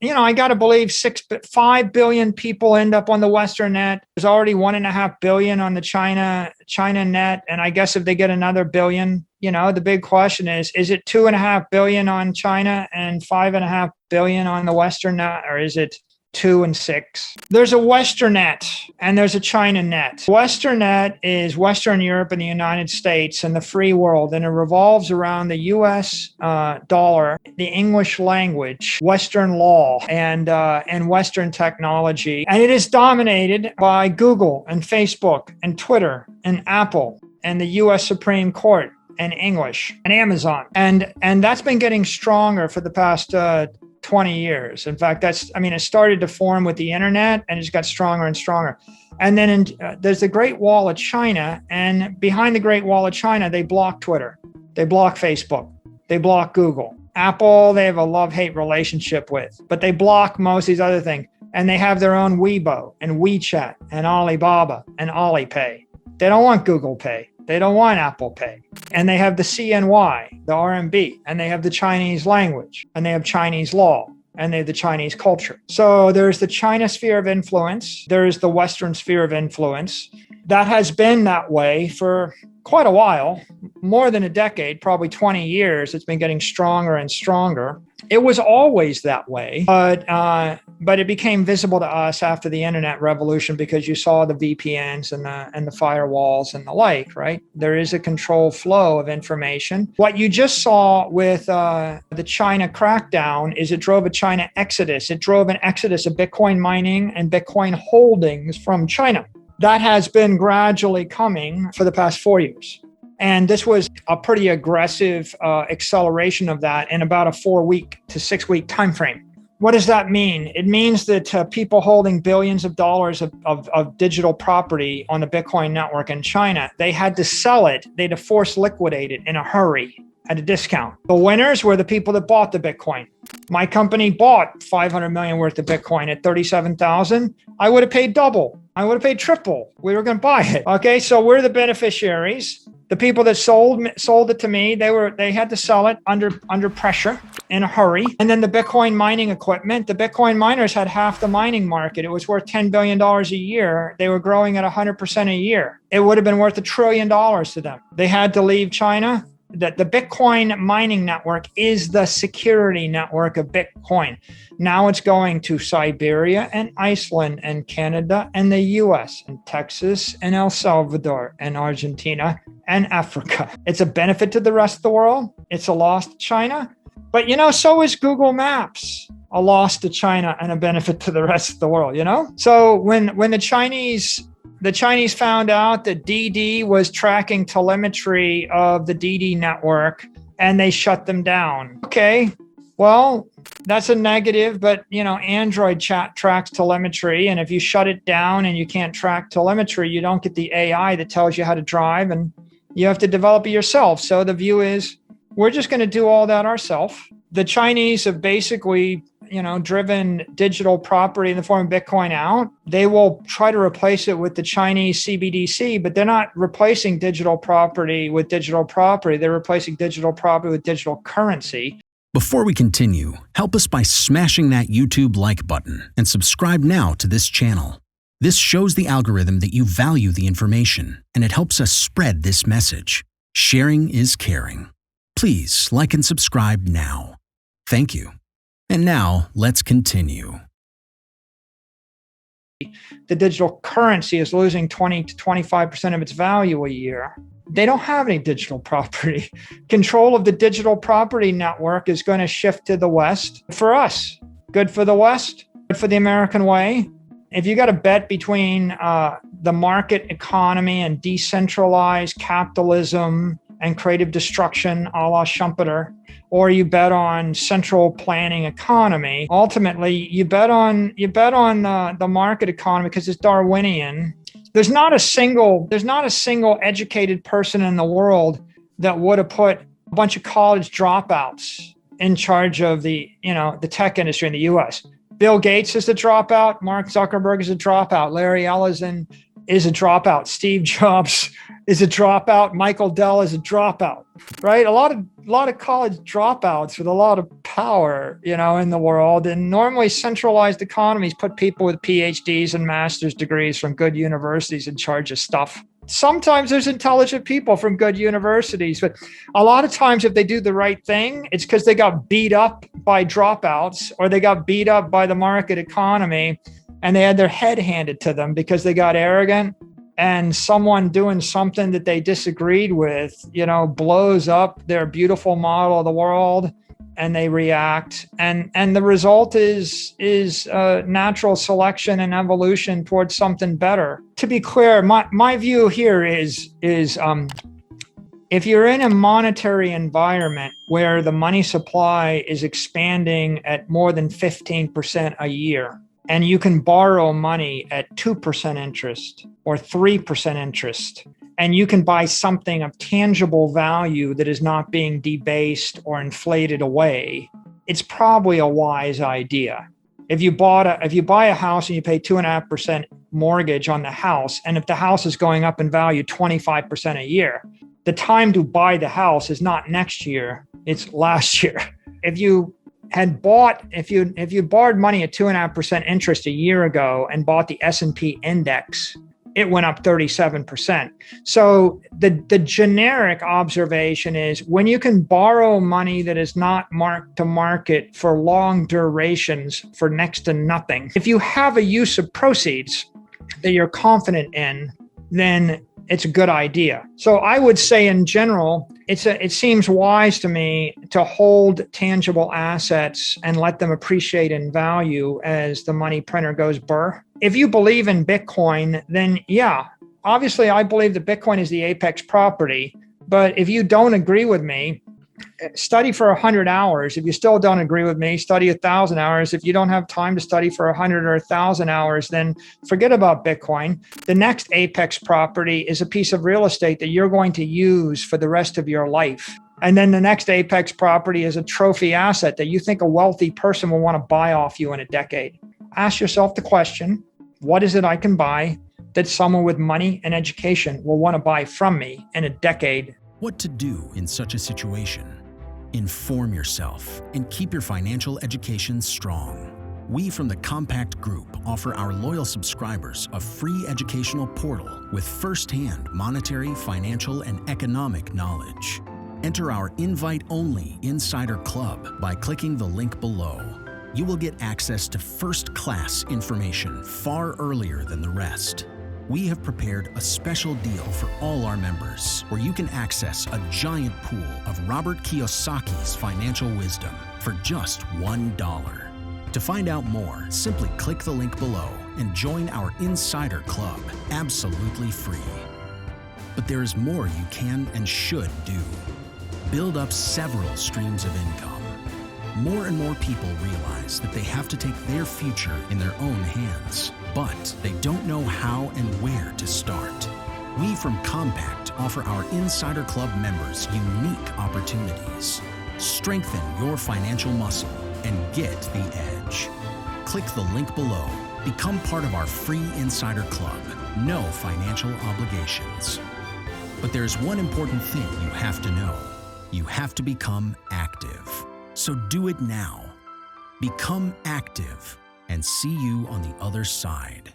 I got to believe 5 billion people end up on the Western net. There's already 1.5 billion on the China net. And I guess if they get another billion, the big question is it 2.5 billion on China and 5.5 billion on the Western net, or is it 2 and 6? There's a Western net and there's a China net. Western net is Western Europe and the United States and the free world, and it revolves around the US dollar, the English language, Western law, and Western technology. And it is dominated by Google and Facebook and Twitter and Apple and the US Supreme Court and English and Amazon. And that's been getting stronger for the past 20 years. In fact, it started to form with the internet and it's got stronger and stronger. And then there's the Great Wall of China, and behind the Great Wall of China, they block Twitter, they block Facebook, they block Google. Apple, they have a love-hate relationship with, but they block most of these other things. And they have their own Weibo and WeChat and Alibaba and Alipay. They don't want Google Pay. They don't want Apple Pay. And they have the CNY, the RMB, and they have the Chinese language, and they have Chinese law, and they have the Chinese culture. So there's the China sphere of influence. There's the Western sphere of influence. That has been that way for quite a while, more than a decade, probably 20 years. It's been getting stronger and stronger. It was always that way, but it became visible to us after the internet revolution because you saw the VPNs and the firewalls and the like, right? There is a controlled flow of information. What you just saw with the China crackdown is it drove a China exodus. It drove an exodus of Bitcoin mining and Bitcoin holdings from China. That has been gradually coming for the past 4 years. And this was a pretty aggressive acceleration of that in about a 4-week to 6-week timeframe. What does that mean? It means that people holding billions of dollars of digital property on the Bitcoin network in China, they had to sell it. They had to force liquidate it in a hurry at a discount. The winners were the people that bought the Bitcoin. My company bought 500 million worth of Bitcoin at 37,000. I would have paid double. I would have paid triple. We were going to buy it. Okay, so we're the beneficiaries. The people that sold it to me, they had to sell it under pressure in a hurry. And then the Bitcoin mining equipment, the Bitcoin miners had half the mining market. It was worth $10 billion a year. They were growing at 100% a year. It would have been worth $1 trillion to them. They had to leave China. That the Bitcoin mining network is the security network of Bitcoin. Now it's going to Siberia and Iceland and Canada and the US and Texas and El Salvador and Argentina and Africa. It's a benefit to the rest of the world. It's a loss to China. But, so is Google Maps a loss to China and a benefit to the rest of the world, So when the Chinese found out that DD was tracking telemetry of the DD network and they shut them down. Okay, well, that's a negative, but Android tracks telemetry. And if you shut it down and you can't track telemetry, you don't get the AI that tells you how to drive, and you have to develop it yourself. So the view is we're just going to do all that ourselves. The Chinese have basically driven digital property in the form of Bitcoin out. They will try to replace it with the Chinese CBDC, but they're not replacing digital property with digital property. They're replacing digital property with digital currency. Before we continue, help us by smashing that YouTube like button and subscribe now to this channel. This shows the algorithm that you value the information, and it helps us spread this message. Sharing is caring. Please like and subscribe now. Thank you. And now, let's continue. The digital currency is losing 20 to 25% of its value a year. They don't have any digital property. Control of the digital property network is going to shift to the West. For us, good for the West, good for the American way. If you got a bet between the market economy and decentralized capitalism and creative destruction a la Schumpeter, or you bet on central planning economy, ultimately you bet on the market economy because it's Darwinian. There's not a single educated person in the world that would have put a bunch of college dropouts in charge of the tech industry in the US. Bill Gates is a dropout. Mark Zuckerberg is a dropout. Larry Ellison is a dropout. Steve Jobs is a dropout. Michael Dell is a dropout, right? A lot of college dropouts with a lot of power, in the world. And normally centralized economies put people with PhDs and master's degrees from good universities in charge of stuff. Sometimes there's intelligent people from good universities, but a lot of times if they do the right thing, it's because they got beat up by dropouts or they got beat up by the market economy and they had their head handed to them because they got arrogant, and someone doing something that they disagreed with, blows up their beautiful model of the world and they react. And the result is natural selection and evolution towards something better. To be clear, my view here is if you're in a monetary environment where the money supply is expanding at more than 15% a year, and you can borrow money at 2% interest or 3% interest, and you can buy something of tangible value that is not being debased or inflated away, it's probably a wise idea. If you buy a house and you pay 2.5% mortgage on the house, and if the house is going up in value 25% a year, the time to buy the house is not next year, it's last year. If you borrowed money at 2.5% interest a year ago and bought the S&P index, it went up 37%. So the generic observation is when you can borrow money that is not marked to market for long durations for next to nothing, if you have a use of proceeds that you're confident in, then it's a good idea. So I would say in general, it seems wise to me to hold tangible assets and let them appreciate in value as the money printer goes burr. If you believe in Bitcoin, then yeah, obviously I believe that Bitcoin is the apex property. But if you don't agree with me, study for 100 hours. If you still don't agree with me, study 1,000 hours. If you don't have time to study for 100 or 1,000 hours, then forget about Bitcoin. The next apex property is a piece of real estate that you're going to use for the rest of your life. And then the next apex property is a trophy asset that you think a wealthy person will want to buy off you in a decade. Ask yourself the question, what is it I can buy that someone with money and education will want to buy from me in a decade? What to do in such a situation? Inform yourself and keep your financial education strong. We from the Compact Group offer our loyal subscribers a free educational portal with first-hand monetary, financial, and economic knowledge. Enter our invite-only Insider Club by clicking the link below. You will get access to first-class information far earlier than the rest. We have prepared a special deal for all our members where you can access a giant pool of Robert Kiyosaki's financial wisdom for just $1. To find out more, simply click the link below and join our Insider Club absolutely free. But there is more you can and should do. Build up several streams of income. More and more people realize that they have to take their future in their own hands, but they don't know how and where to start. We from Compact offer our Insider Club members unique opportunities. Strengthen your financial muscle and get the edge. Click the link below. Become part of our free Insider Club. No financial obligations. But there's one important thing you have to know. You have to become active. So do it now. Become active and see you on the other side.